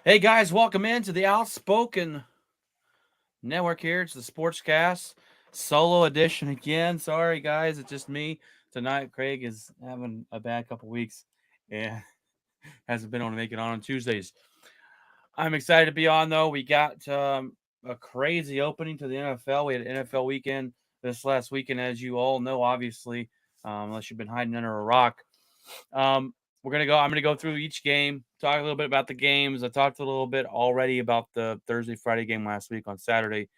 Hey guys, welcome into the Outspoken Network here. It's the SportsCast solo edition again. Sorry guys, it's just me tonight. Craig is having a bad couple weeks and hasn't been able to make it on Tuesdays. I'm excited to be on though. We got a crazy opening to the NFL. We had an NFL weekend this last weekend, as you all know, obviously, unless you've been hiding under a rock. We're gonna go. I'm gonna go through each game, talk a little bit about the games. I talked a little bit already about the Thursday Friday game last week on Saturday. If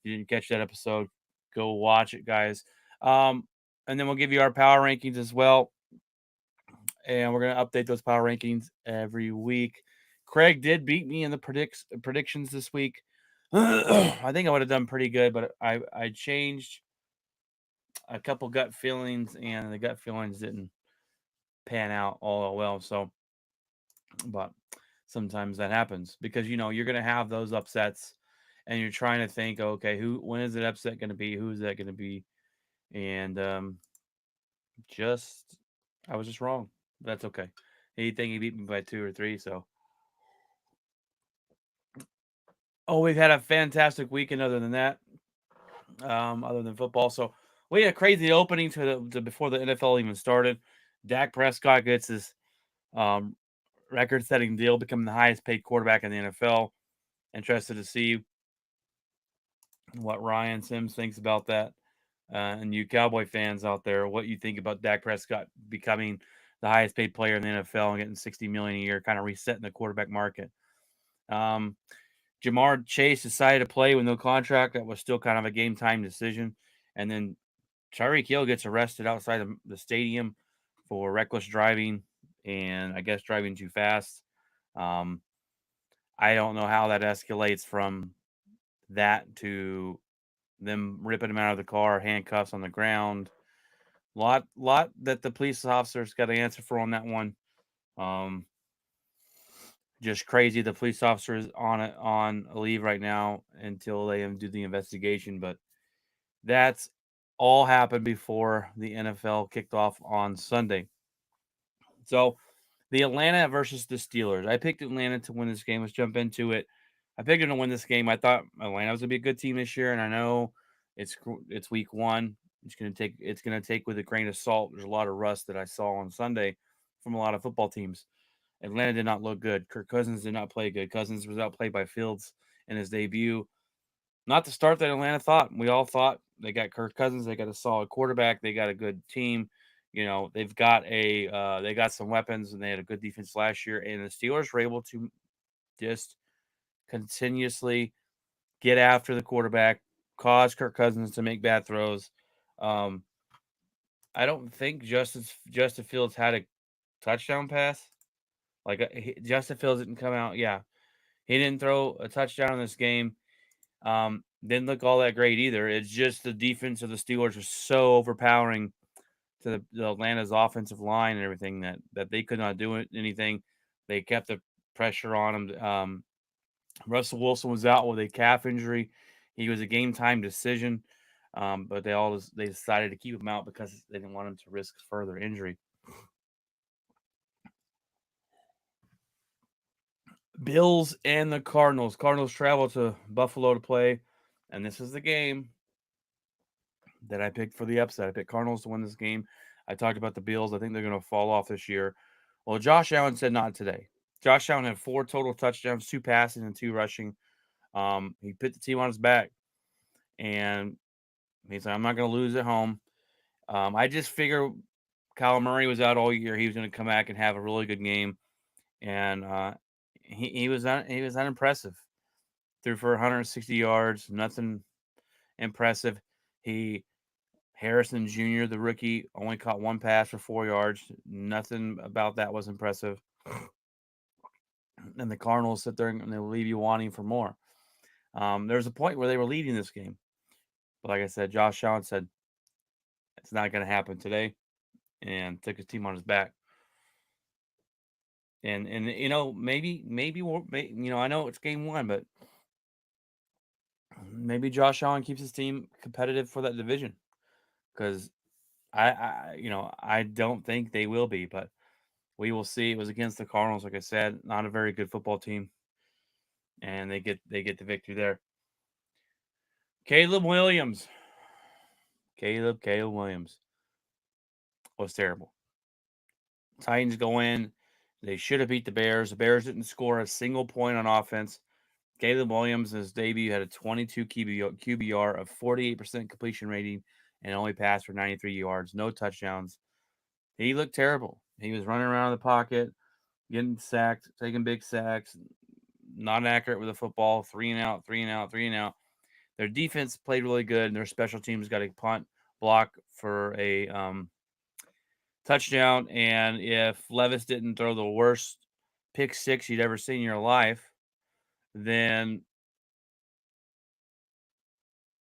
you didn't catch that episode, go watch it, guys. Um, and then we'll give you our power rankings as well, and we're gonna update those power rankings every week. Craig did beat me in the predictions this week. I think I would have done pretty good, but I changed a couple gut feelings, and the gut feelings didn't pan out all well. So but sometimes that happens because you're going to have those upsets and you're trying to think, okay, who when is it upset going to be, who's that going to be? And just I was just wrong. That's okay. He think he beat me by 2 or 3. So we've had a fantastic weekend other than that, other than football. So we had a crazy opening to before the NFL even started. Dak Prescott gets his um, record-setting deal, becoming the highest-paid quarterback in the NFL. Interested to see what Ryan Sims thinks about that, and you Cowboy fans out there, what you think about Dak Prescott becoming the highest-paid player in the NFL and getting $60 million a year, kind of resetting the quarterback market. Um, Jamar Chase decided to play with no contract. That was still kind of a game-time decision, and then Tyreek Hill gets arrested outside of the stadium for reckless driving and I guess driving too fast. Um, I don't know how that escalates from that to them ripping him out of the car, handcuffs on the ground. Lot that the police officers got to answer for on that one. Um, just crazy. The police officer is on a leave right now until they do the investigation. But that's all happened before the NFL kicked off on Sunday. So the Atlanta versus the Steelers. I picked Atlanta to win this game. Let's jump into it. I picked them to win this game. I thought Atlanta was gonna be a good team this year, and I know it's week one. It's gonna take with a grain of salt. There's a lot of rust that I saw on Sunday from a lot of football teams. Atlanta did not look good. Kirk Cousins did not play good. Cousins was outplayed by Fields in his debut. Not the start that Atlanta thought. We all thought they got Kirk Cousins. They got a solid quarterback. They got a good team. They got some weapons and they had a good defense last year. And the Steelers were able to just continuously get after the quarterback, cause Kirk Cousins to make bad throws. Um, I don't think Justin Fields had a touchdown pass. Justin Fields didn't come out. Yeah, he didn't throw a touchdown in this game. Didn't look all that great either. It's just the defense of the Steelers was so overpowering to the Atlanta's offensive line and everything that they could not do anything. They kept the pressure on him. Russell Wilson was out with a calf injury. He was a game time decision, but they decided to keep him out because they didn't want him to risk further injury. Bills and the Cardinals. Cardinals travel to Buffalo to play, and this is the game that I picked for the upset. I picked Cardinals to win this game. I talked about the Bills. I think they're going to fall off this year. Well, Josh Allen said not today. Josh Allen had 4 total touchdowns, 2 passing and 2 rushing. He put the team on his back, and he said, "I'm not going to lose at home." I just figure Kyle Murray was out all year. He was going to come back and have a really good game, and he was unimpressive. Threw for 160 yards, nothing impressive. He Harrison Jr., the rookie, only caught 1 pass for 4 yards. Nothing about that was impressive. And the Cardinals sit there and they'll leave you wanting for more. There was a point where they were leading this game. But like I said, Josh Allen said it's not going to happen today and took his team on his back. And maybe I know it's game one, but maybe Josh Allen keeps his team competitive for that division because I don't think they will be, but we will see. It was against the Cardinals, like I said, not a very good football team. and they get the victory there. Caleb Williams was terrible. Titans go in. They should have beat the Bears. The Bears didn't score a single point on offense. Caleb Williams, his debut, had a 22 QBR of 48% completion rating and only passed for 93 yards, no touchdowns. He looked terrible. He was running around the pocket, getting sacked, taking big sacks, not accurate with the football, 3-and-out, 3-and-out, 3-and-out. Their defense played really good, and their special teams got a punt block for a touchdown. And if Levis didn't throw the worst pick six you'd ever seen in your life, then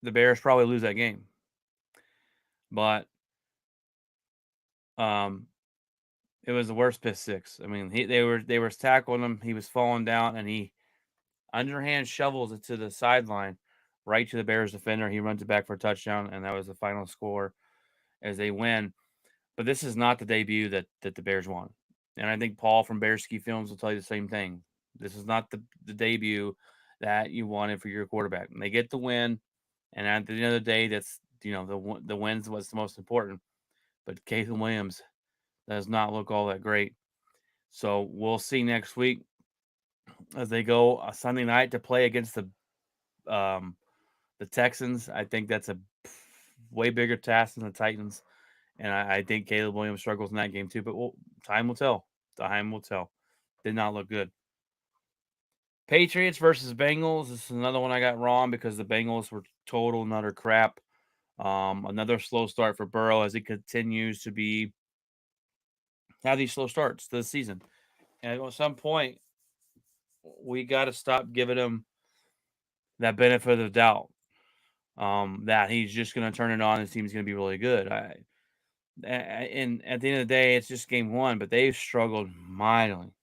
the Bears probably lose that game. But it was the worst pick six. I mean, they were tackling him. He was falling down, and he underhand shovels it to the sideline, right to the Bears defender. He runs it back for a touchdown, and that was the final score as they win. But this is not the debut that the Bears won. And I think Paul from Bearski Films will tell you the same thing. This is not the debut that you wanted for your quarterback. And they get the win, and at the end of the day, that's the win's what's the most important. But Caleb Williams does not look all that great. So we'll see next week as they go Sunday night to play against the Texans. I think that's a way bigger task than the Titans. And I think Caleb Williams struggles in that game too. But time will tell. Time will tell. Did not look good. Patriots versus Bengals. This is another one I got wrong because the Bengals were total and utter crap. Another slow start for Burrow as he continues to have these slow starts this season. And at some point, we got to stop giving him that benefit of the doubt. That he's just going to turn it on and his team's going to be really good. And at the end of the day, it's just game one, but they've struggled mightily.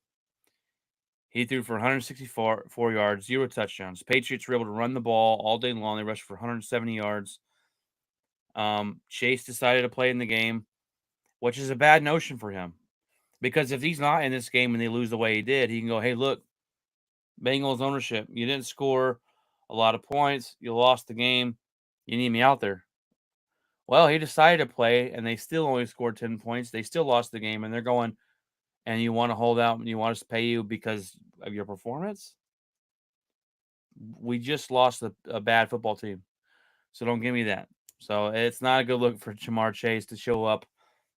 He threw for 164 yards, 0 touchdowns. Patriots were able to run the ball all day long. They rushed for 170 yards. Chase decided to play in the game, which is a bad notion for him. Because if he's not in this game and they lose the way he did, he can go, hey, look, Bengals ownership, you didn't score a lot of points. You lost the game. You need me out there. Well, he decided to play, and they still only scored 10 points. They still lost the game, and they're going, and you want to hold out and you want us to pay you because of your performance? We just lost a bad football team. So don't give me that. So it's not a good look for Jamar Chase to show up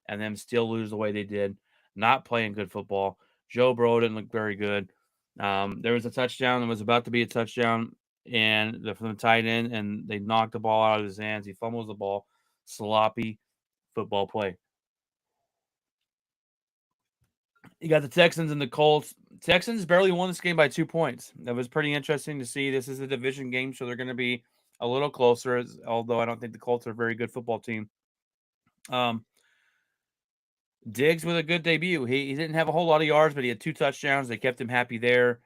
and then still lose the way they did, not playing good football. Joe Burrow didn't look very good. There was a touchdown that was about to be a touchdown from the tight end, and they knocked the ball out of his hands. He fumbles the ball. Sloppy football play. You got the Texans and the Colts. Texans barely won this game by 2 points. That was pretty interesting to see. This is a division game, so they're going to be a little closer, although I don't think the Colts are a very good football team. Diggs with a good debut. He didn't have a whole lot of yards, but he had 2 touchdowns. They kept him happy there.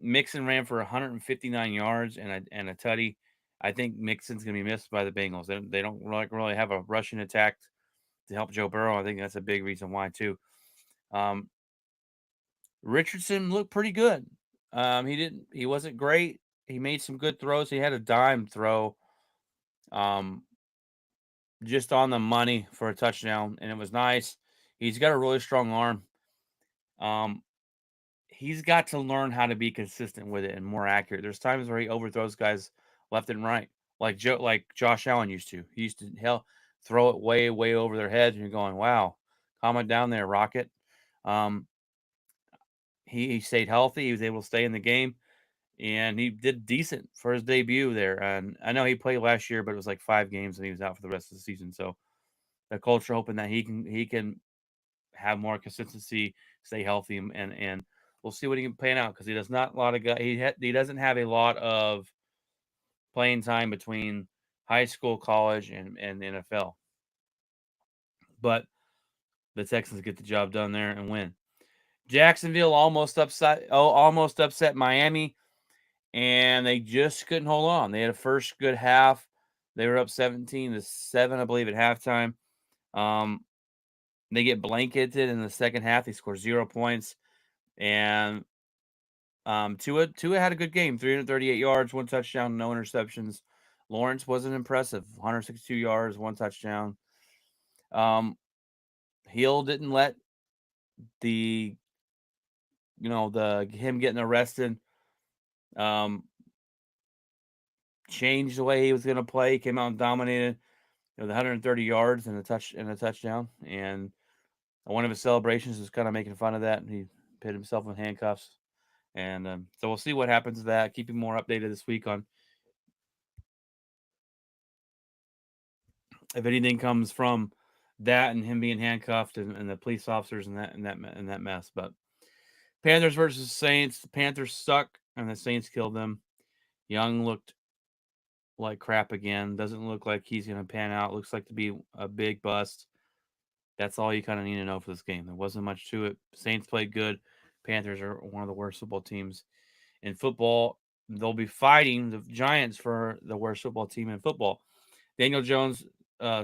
Mixon ran for 159 yards and a tutty. I think Mixon's going to be missed by the Bengals. They don't really have a rushing attack to help Joe Burrow. I think that's a big reason why too. Richardson looked pretty good. He wasn't great. He made some good throws. He had a dime throw, just on the money for a touchdown, and it was nice. He's got a really strong arm. He's got to learn how to be consistent with it and more accurate. There's times where he overthrows guys left and right, like Josh Allen used to. He used to throw it way, way over their heads, and you're going, "Wow, calm it down there, Rocket." He stayed healthy. He was able to stay in the game, and he did decent for his debut there. And I know he played last year, but it was like 5 games, and he was out for the rest of the season. So the culture hoping that he can have more consistency, stay healthy, and we'll see what he can pan out because he does not a lot of guys. He doesn't have a lot of playing time between high school, college, and NFL. But the Texans get the job done there and win. Jacksonville almost upset Miami, and they just couldn't hold on. They had a first good half. They were up 17-7, I believe, at halftime. They get blanketed in the second half. They score 0 points, and Tua had a good game, 338 yards, 1 touchdown, no interceptions. Lawrence wasn't impressive, 162 yards, 1 touchdown. Hill didn't let the him getting arrested changed the way he was going to play. He came out and dominated, the 130 yards and a touchdown. And one of his celebrations was kind of making fun of that, and he put himself in handcuffs. And so we'll see what happens to that. Keep you more updated this week on if anything comes from that and him being handcuffed and the police officers and that mess. But Panthers versus Saints. The Panthers suck and the Saints killed them. Young looked like crap again. Doesn't look like he's going to pan out. Looks like to be a big bust. That's all you kind of need to know for this game. There wasn't much to it. Saints played good. Panthers are one of the worst football teams in football. They'll be fighting the Giants for the worst football team in football. Daniel Jones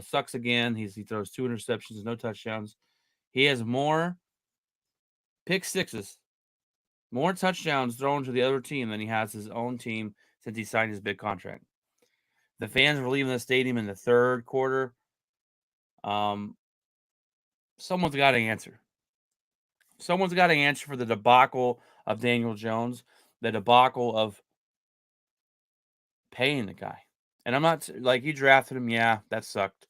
sucks again. He throws 2 interceptions, no touchdowns. He has more pick sixes, more touchdowns thrown to the other team than he has his own team since he signed his big contract. The fans were leaving the stadium in the third quarter. Someone's got to answer. Someone's got to answer for the debacle of Daniel Jones, the debacle of paying the guy. And I'm not like you drafted him. Yeah, that sucked.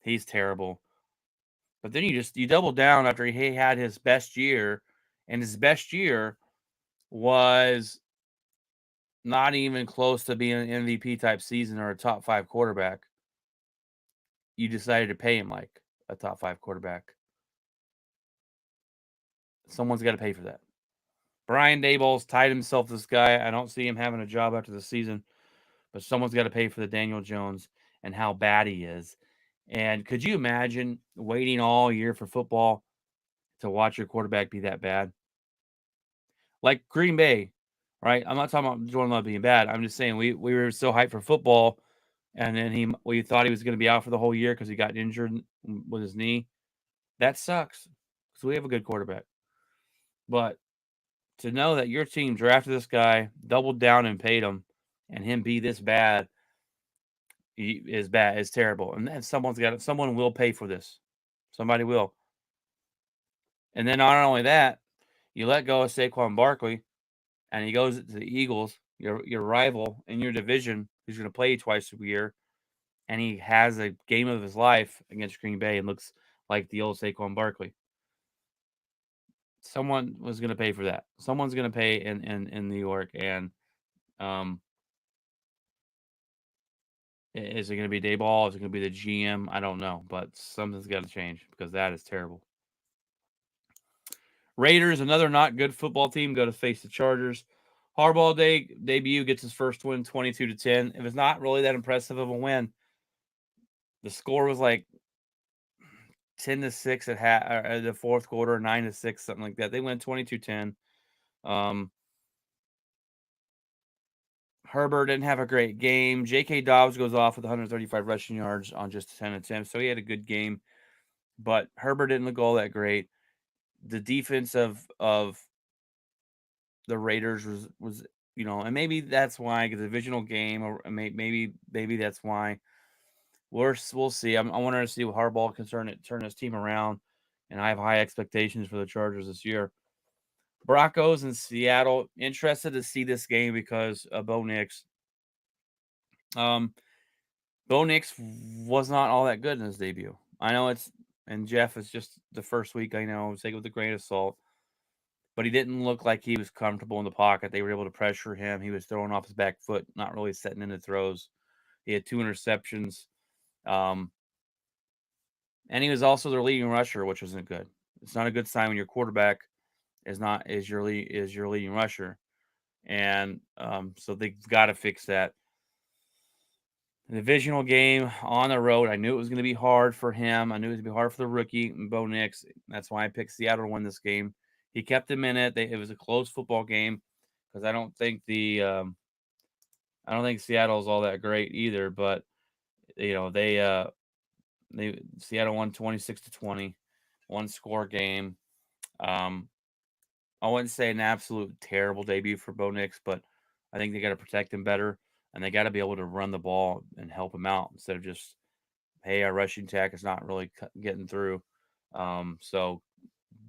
He's terrible. But then you double down after he had his best year, and his best year was not even close to being an MVP type season or a top 5 quarterback. You decided to pay him like a top 5 quarterback. Someone's got to pay for that. Brian Daboll's tied himself to this guy. I don't see him having a job after the season, but someone's got to pay for the Daniel Jones and how bad he is. And could you imagine waiting all year for football to watch your quarterback be that bad? Like Green Bay, right? I'm not talking about Jordan Love being bad. I'm just saying we were so hyped for football, and then we thought he was going to be out for the whole year because he got injured with his knee. That sucks because we have a good quarterback. But to know that your team drafted this guy, doubled down and paid him, and him be this bad is bad. Is terrible. And then someone will pay for this. Somebody will. And then not only that, you let go of Saquon Barkley, and he goes to the Eagles, your rival in your division, who's going to play you twice a year, and he has a game of his life against Green Bay and looks like the old Saquon Barkley. Someone was going to pay for that. Someone's going to pay in New York, and is it going to be Dayball? Is it going to be the GM? I don't know, but something's got to change because that is terrible. Raiders, another not good football team, go to face the Chargers. Harbaugh debut gets his first win, 22-10. It was not really that impressive of a win. The score was like 10-6 at the fourth quarter, 9-6, something like that. They went 22-10. Herbert didn't have a great game. J.K. Dobbs goes off with 135 rushing yards on just 10 attempts, so he had a good game. But Herbert didn't look all that great. The defense of the Raiders was and maybe that's why the divisional game, or maybe that's why. We'll see. I want to see what Harbaugh can turn his team around, and I have high expectations for the Chargers this year. Broncos in Seattle. Interested to see this game because of Bo Nix. Bo Nix was not all that good in his debut. I know and Jeff, it's just the first week. I know, take it with a grain of salt. But he didn't look like he was comfortable in the pocket. They were able to pressure him. He was throwing off his back foot, not really setting into throws. He had 2 interceptions. And he was also their leading rusher, which wasn't good. It's not a good sign when your quarterback is your leading rusher. And so they've got to fix that. The divisional game on the road, I knew it was going to be hard for him. I knew it was going to be hard for the rookie, Bo Nix. That's why I picked Seattle to win this game. He kept them in it. It was a close football game because I don't think Seattle is all that great either. But Seattle won 26-20, 1-score game. I wouldn't say an absolute terrible debut for Bo Nix, but I think they got to protect him better, and they got to be able to run the ball and help him out instead of just, hey, our rushing attack is not really getting through. So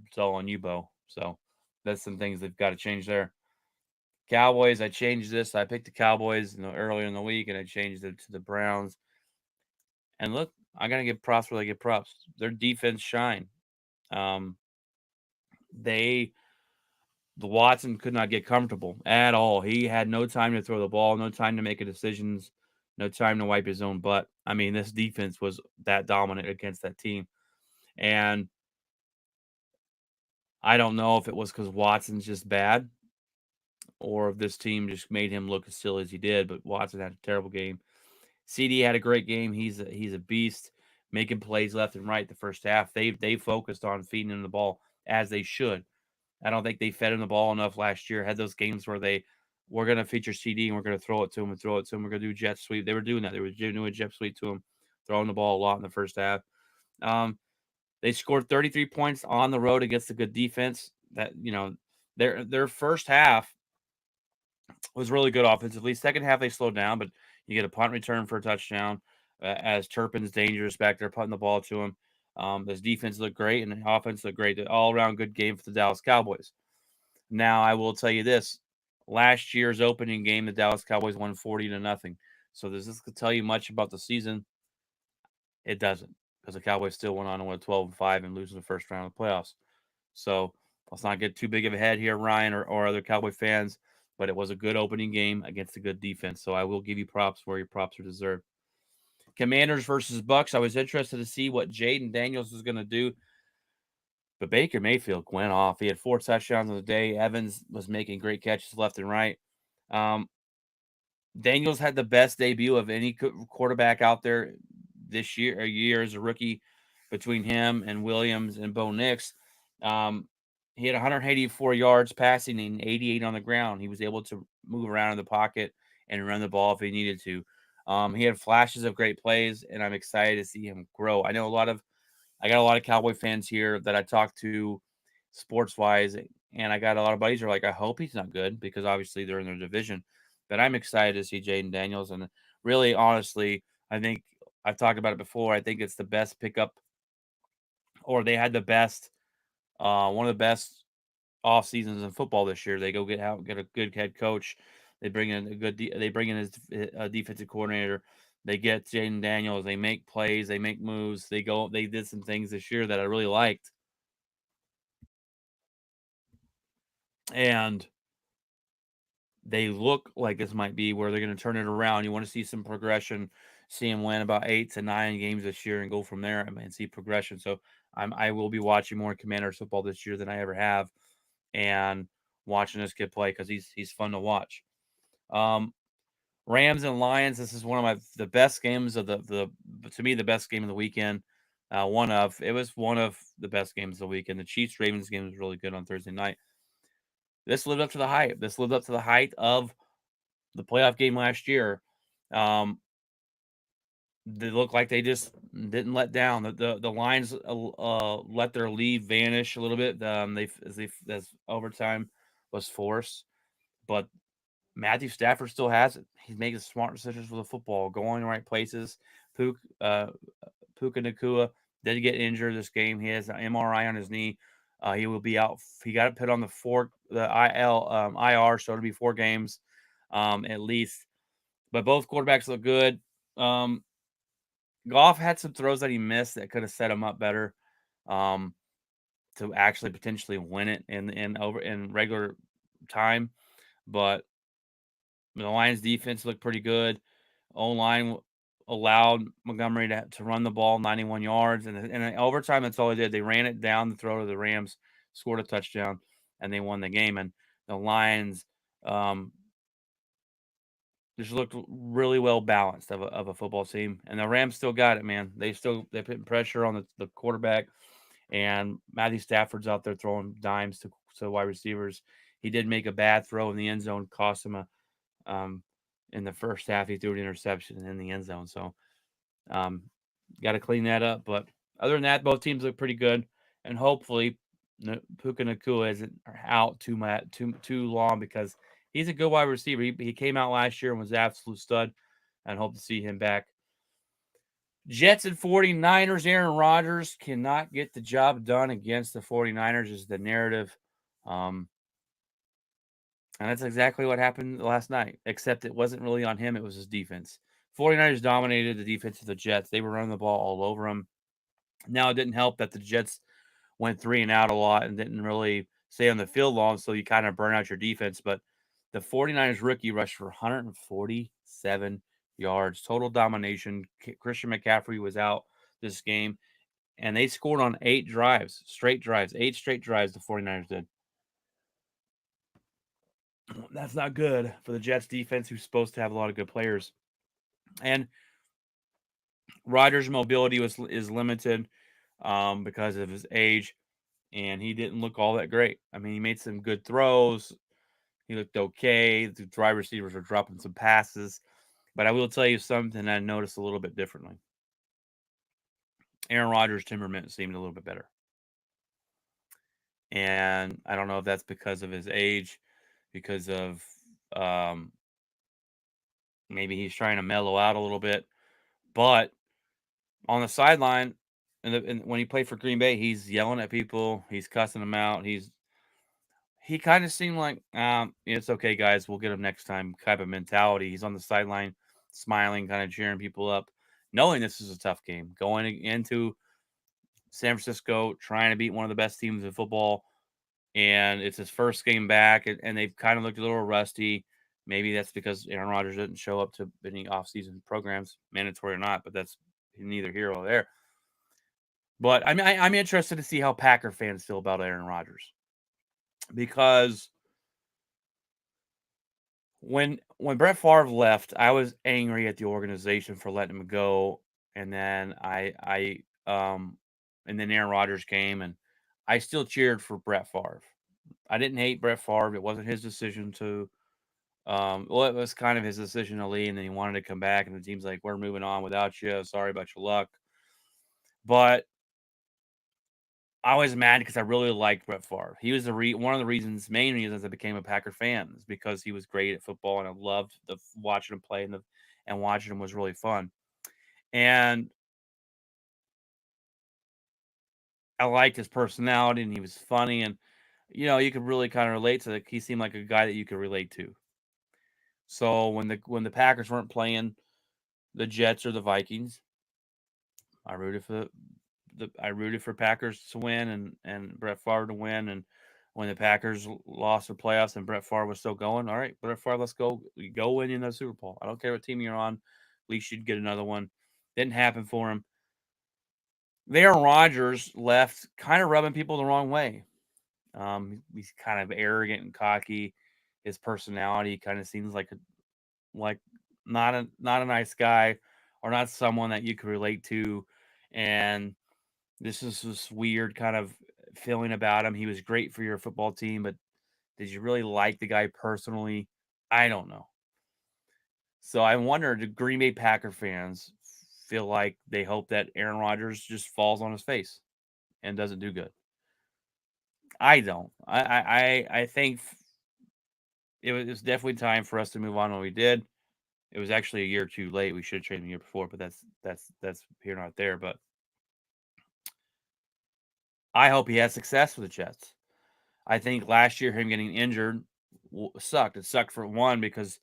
it's all on you, Bo. So that's some things they've got to change there. Cowboys, I changed this. I picked the Cowboys earlier in the week, and I changed it to the Browns. And look, I gotta give props where they get props. Their defense shine. Um, they the Watson could not get comfortable at all. He had no time to throw the ball, no time to make a decisions, no time to wipe his own butt. I mean, this defense was that dominant against that team. And I don't know if it was because Watson's just bad or if this team just made him look as silly as he did, but Watson had a terrible game. CD had a great game. He's a beast, making plays left and right the first half. They focused on feeding him the ball as they should. I don't think they fed him the ball enough last year. Had those games where we're going to feature CD and we're going to throw it to him and throw it to him. We're going to do jet sweep. They were doing that. They were doing a jet sweep to him, throwing the ball a lot in the first half. They scored 33 points on the road against a good defense. That their first half was really good offensively. Second half they slowed down, but you get a punt return for a touchdown as Turpin's dangerous back there, putting the ball to him. This defense looked great and the offense looked great. All around good game for the Dallas Cowboys. Now I will tell you this: last year's opening game, the Dallas Cowboys won 40-0. So does this tell you much about the season? It doesn't, because the Cowboys still went on to win 12-5 and lose in the first round of the playoffs. So let's not get too big of a head here, Ryan, or other Cowboy fans. But it was a good opening game against a good defense. So I will give you props where your props are deserved. Commanders versus Bucks. I was interested to see what Jaden Daniels was going to do. But Baker Mayfield went off. He had 4 touchdowns on the day. Evans was making great catches left and right. Daniels had the best debut of any quarterback out there this year as a rookie between him and Williams and Bo Nix. He had 184 yards passing and 88 on the ground. He was able to move around in the pocket and run the ball if he needed to. He had flashes of great plays, and I'm excited to see him grow. I got a lot of Cowboy fans here that I talk to sports wise, and I got a lot of buddies who are like, I hope he's not good because obviously they're in their division. But I'm excited to see Jaden Daniels. And really, honestly, I think I've talked about it before. I think it's the best pickup, or they had the best, one of the best off seasons in football this year. They go get a good head coach. They bring in they bring in his defensive coordinator. They get Jaden Daniels. They make plays. They make moves. They did some things this year that I really liked. And they look like this might be where they're going to turn it around. You want to see some progression, see him win about 8 to 9 games this year and go from there and see progression. So I will be watching more Commanders football this year than I ever have, and watching this kid play because he's fun to watch. Rams and Lions. This is one of the best games of the to me the best game of the weekend. It was one of the best games of the weekend. The Chiefs Ravens game was really good on Thursday night. This lived up to the hype. This lived up to the height of the playoff game last year. They look like they just didn't let down. The Lions let their lead vanish a little bit. As overtime was forced, but Matthew Stafford still has it. He's making smart decisions with the football, going in the right places. Puka Nakua did get injured this game. He has an MRI on his knee. He will be out. He got it put on IR, so it'll be 4 games at least. But both quarterbacks look good. Goff had some throws that he missed that could have set him up better to actually potentially win it in regular time. But the Lions defense looked pretty good. O-line allowed Montgomery to run the ball 91 yards. And in overtime, that's all they did. They ran it down the throat of the Rams, scored a touchdown, and they won the game. And the Lions just looked really well balanced of a football team. And the Rams still got it, man. They put pressure on the quarterback. And Matthew Stafford's out there throwing dimes to wide receivers. He did make a bad throw in the end zone, cost him in the first half. He threw an interception in the end zone. So got to clean that up. But other than that, both teams look pretty good. And hopefully Puka Nakua isn't out too long because he's a good wide receiver. He came out last year and was an absolute stud, and hope to see him back. Jets and 49ers, Aaron Rodgers cannot get the job done against the 49ers is the narrative. And that's exactly what happened last night, except it wasn't really on him. It was his defense. 49ers dominated the defense of the Jets. They were running the ball all over them. Now, it didn't help that the Jets went 3 and out a lot and didn't really stay on the field long, so you kind of burn out your defense. But the 49ers rookie rushed for 147 yards, total domination. Christian McCaffrey was out this game, and they scored on 8 straight drives, the 49ers did. That's not good for the Jets defense, who's supposed to have a lot of good players. And Rodgers' mobility is limited because of his age, and he didn't look all that great. I mean, he made some good throws. He looked okay. The wide receivers were dropping some passes. But I will tell you something I noticed a little bit differently. Aaron Rodgers' temperament seemed a little bit better. And I don't know if that's because of his age, because of maybe he's trying to mellow out a little bit. But on the sideline, and when he played for Green Bay, he's yelling at people. He's cussing them out. He kind of seemed like, it's okay, guys. We'll get him next time type of mentality. He's on the sideline, smiling, kind of cheering people up, knowing this is a tough game. Going into San Francisco, trying to beat one of the best teams in football, and it's his first game back, and they've kind of looked a little rusty. Maybe that's because Aaron Rodgers didn't show up to any offseason programs, mandatory or not, but that's neither here nor there. But I'm interested to see how Packer fans feel about Aaron Rodgers, because when Brett Favre left, I was angry at the organization for letting him go, and then and then Aaron Rodgers came, and I still cheered for Brett Favre. I didn't hate Brett Favre. It wasn't his decision to. Well, it was kind of his decision to leave, and then he wanted to come back, and the team's like, "We're moving on without you. Sorry about your luck." But I was mad because I really liked Brett Favre. He was one of the main reasons I became a Packer fan, is because he was great at football, and I loved watching him play, and watching him was really fun. And I liked his personality, and he was funny, and you could really kind of relate to he seemed like a guy that you could relate to. So when the Packers weren't playing the Jets or the Vikings, I rooted for Packers to win, and Brett Favre to win. And when the Packers lost the playoffs and Brett Favre was still going, all right, Brett Favre, let's go win in the Super Bowl. I don't care what team you're on, at least you'd get another one. Didn't happen for him. Aaron Rodgers left, kind of rubbing people the wrong way. He's kind of arrogant and cocky. His personality kind of seems like not a nice guy, or not someone that you could relate to. And this is this weird kind of feeling about him. He was great for your football team, but did you really like the guy personally? I don't know. So I wonder, do Green Bay Packer fans feel like they hope that Aaron Rodgers just falls on his face and doesn't do good? I don't. I think it was definitely time for us to move on when we did. It was actually a year too late. We should have traded him the year before, but that's here not there. But I hope he has success with the Jets. I think last year him getting injured sucked. It sucked for one because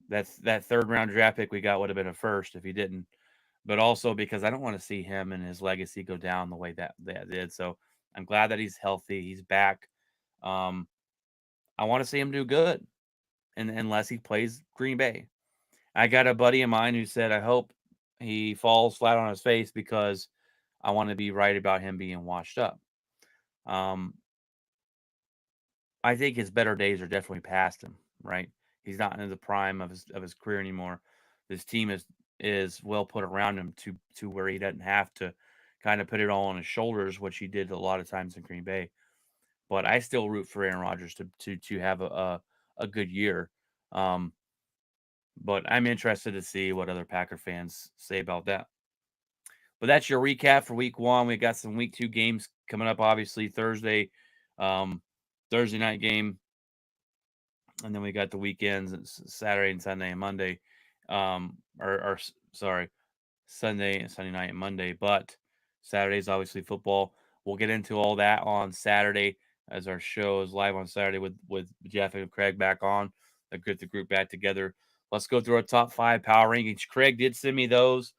that third round draft pick we got would have been a first if he didn't, but also because I don't want to see him and his legacy go down the way that did. So I'm glad that he's healthy. He's back. I want to see him do good, and unless he plays Green Bay. I got a buddy of mine who said, I hope he falls flat on his face because I want to be right about him being washed up. I think his better days are definitely past him, right? He's not in the prime of his career anymore. This team is well put around him to where he doesn't have to kind of put it all on his shoulders, which he did a lot of times in Green Bay. But I still root for Aaron Rodgers to have a good year. But I'm interested to see what other Packer fans say about that. But that's your recap for week 1. We got some week 2 games coming up, obviously, Thursday night game. And then we got the weekends, Saturday and Sunday and Monday. Sorry, Sunday night and Monday. But Saturday's obviously football. We'll get into all that on Saturday as our show is live on Saturday with Jeff and Craig back on. They get the group back together. Let's go through our top 5 power rankings. Craig did send me those.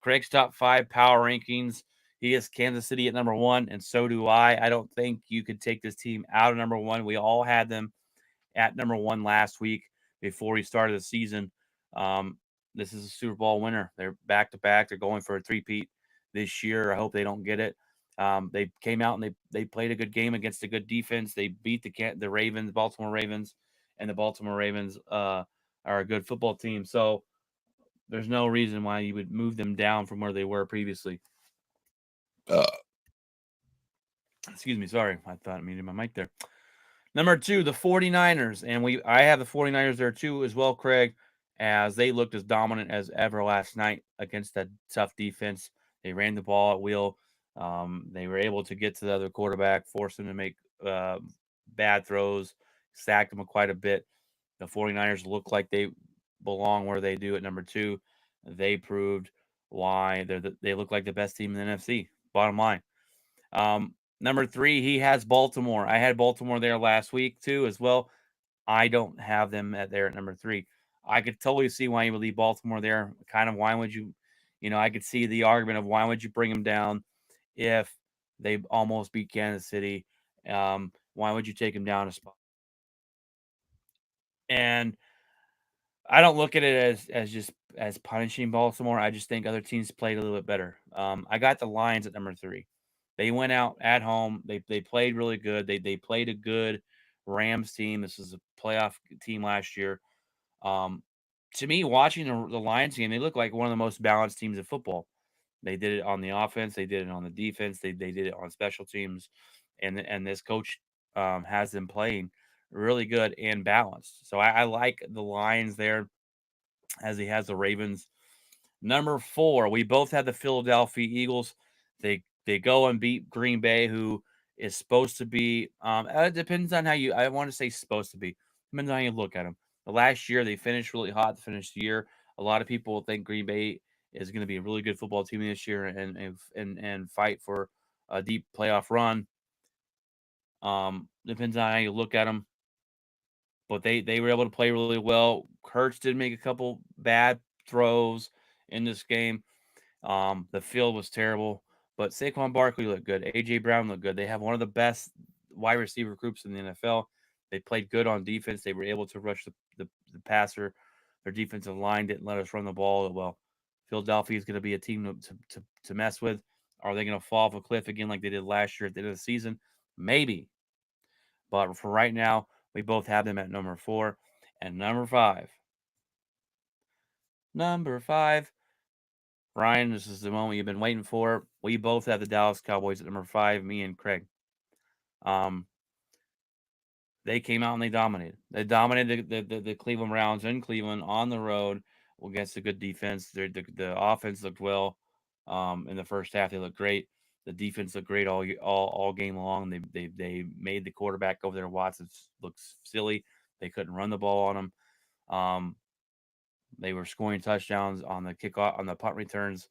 Craig's top 5 power rankings. He has Kansas City at number 1, and so do I. I don't think you could take this team out of number 1. We all had them at number 1 last week before we started the season. This is a Super Bowl winner. They're back to back. They're going for a three-peat this year. I hope they don't get it. They came out and they played a good game against a good defense. They beat the Ravens, Baltimore Ravens, and the Baltimore Ravens are a good football team. So there's no reason why you would move them down from where they were previously. Excuse me. Sorry. I thought I muted my mic there. Number 2, the 49ers. And I have the 49ers there too as well, Craig, as they looked as dominant as ever last night against that tough defense. They ran the ball at will. They were able to get to the other quarterback, force him to make bad throws, sacked him quite a bit. The 49ers look like they belong where they do at number 2. They proved why they look like the best team in the NFC. Bottom line. Number 3, he has Baltimore. I had Baltimore there last week too as well. I don't have them there at number 3. I could totally see why you would leave Baltimore there. Kind of why would you, I could see the argument of why would you bring them down if they almost beat Kansas City. Why would you take them down a spot? And I don't look at it as just as punishing Baltimore. I just think other teams played a little bit better. I got the Lions at number 3. They went out at home. They played really good. They played a good Rams team. This was a playoff team last year. To me, watching the Lions game, they look like one of the most balanced teams in football. They did it on the offense. They did it on the defense. They did it on special teams, and this coach has them playing really good and balanced. So I like the Lions there as he has the Ravens. Number 4, we both had the Philadelphia Eagles. They go and beat Green Bay, who is supposed to be. It depends on how you. I want to say supposed to be. Depends on how you look at them. The last year they finished really hot to finish the year. A lot of people think Green Bay is going to be a really good football team this year and fight for a deep playoff run. Depends on how you look at them. But they were able to play really well. Hurts did make a couple bad throws in this game. The field was terrible, but Saquon Barkley looked good. AJ Brown looked good. They have one of the best wide receiver groups in the NFL. They played good on defense. They were able to rush the passer. Their defensive line didn't let us run the ball well. Philadelphia is going to be a team to mess with. Are they going to fall off a cliff again like they did last year at the end of the season? Maybe. But for right now, we both have them at number 4 and number 5. Number 5. Ryan, this is the moment you've been waiting for. We both have the Dallas Cowboys at number 5, me and Craig. They came out and they dominated. They dominated the Cleveland Browns in Cleveland on the road against a good defense. The offense looked well in the first half. They looked great. The defense looked great all game long. They made the quarterback over there, Watson, looks silly. They couldn't run the ball on him. They were scoring touchdowns on the kickoff, on the punt returns.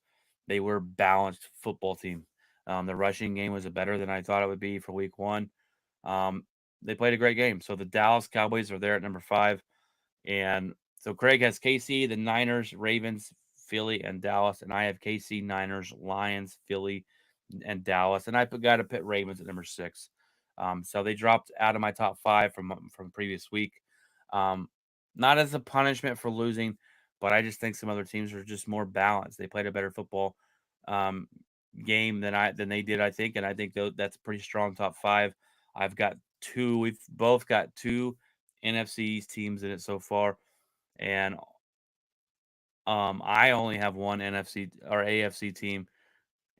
They were a balanced football team. The rushing game was better than I thought it would be for week 1. They played a great game. So the Dallas Cowboys are there at number 5. And so Craig has KC, the Niners, Ravens, Philly, and Dallas. And I have KC, Niners, Lions, Philly, and Dallas. And I got to put Ravens at number 6. So they dropped out of my top 5 from the previous week. Not as a punishment for losing, but I just think some other teams are just more balanced. They played a better football game than they did, I think, and I think that's a pretty strong top 5. I've got 2. We've both got 2 NFC teams in it so far, and I only have 1 NFC or AFC team,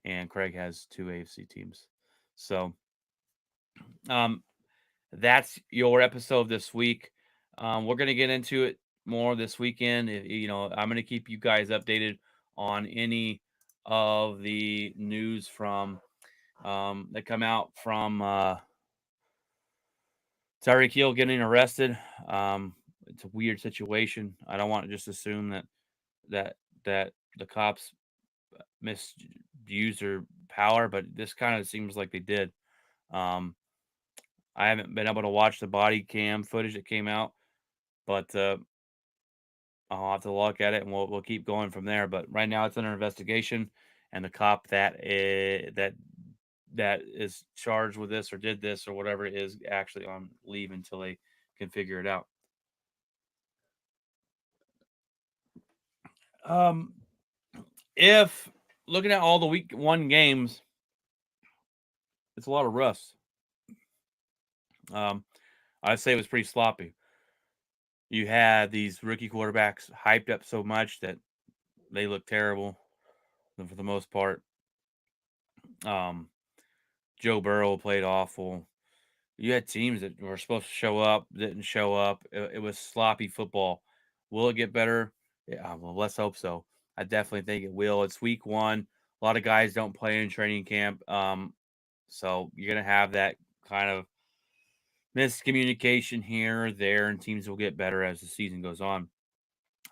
and Craig has 2 AFC teams. So, that's your episode this week. We're going to get into it more this weekend. I'm going to keep you guys updated on any of the news from that come out from Tyreek Hill getting arrested. It's a weird situation. I don't want to just assume that that the cops misused their power, but this kind of seems like they did. Um, I haven't been able to watch the body cam footage that came out, but I'll have to look at it and we'll keep going from there. But right now it's under investigation, and the cop that is charged with this or did this or whatever it is actually on leave until they can figure it out. If looking at all the week one games, it's a lot of rust. I'd say it was pretty sloppy. You had these rookie quarterbacks hyped up so much that they look terrible for the most part. Um, Joe Burrow played awful. You had teams that were supposed to show up, didn't show up. It was sloppy football. Will it get better? Yeah, well, let's hope so. I definitely think it will. It's week one. A lot of guys don't play in training camp. So you're gonna have that kind of miscommunication here or there, and teams will get better as the season goes on.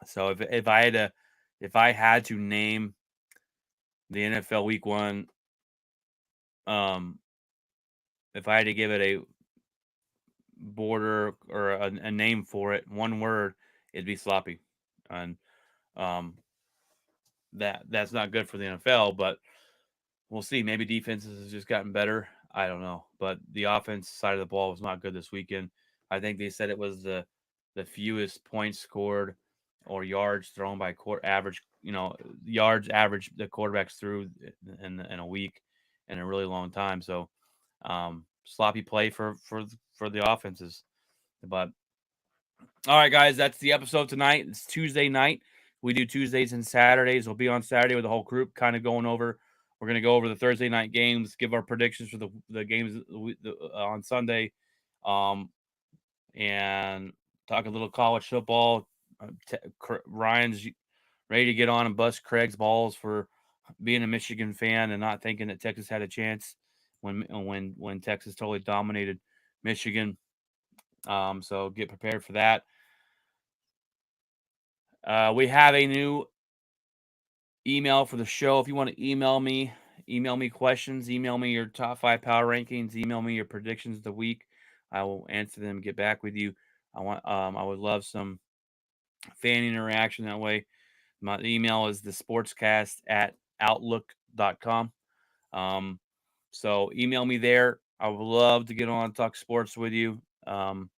So if I had to name the NFL week one, um, if I had to give it a border or a name for it, one word, it'd be sloppy. And um, that's not good for the NFL, but we'll see. Maybe defenses has just gotten better. I don't know, but the offense side of the ball was not good this weekend. I think they said it was the fewest points scored or yards thrown by average. Yards average the quarterbacks threw in a week in a really long time. So sloppy play for the offenses. But all right, guys, that's the episode tonight. It's Tuesday night. We do Tuesdays and Saturdays. We'll be on Saturday with the whole group, kind of going over. We're going to go over the Thursday night games, give our predictions for the games on Sunday, and talk a little college football. Ryan's ready to get on and bust Craig's balls for being a Michigan fan and not thinking that Texas had a chance when Texas totally dominated Michigan. So get prepared for that. We have a new email for the show. If you want to email me questions, email me your top 5 power rankings, email me your predictions of the week. I will answer them, get back with you. I would love some fan interaction that way. My email is the sportscast at outlook.com. So email me there. I would love to get on and talk sports with you and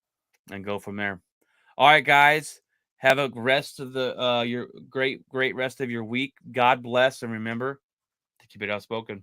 go from there. All right, guys. Have a rest of your great rest of your week. God bless, and remember to keep it outspoken.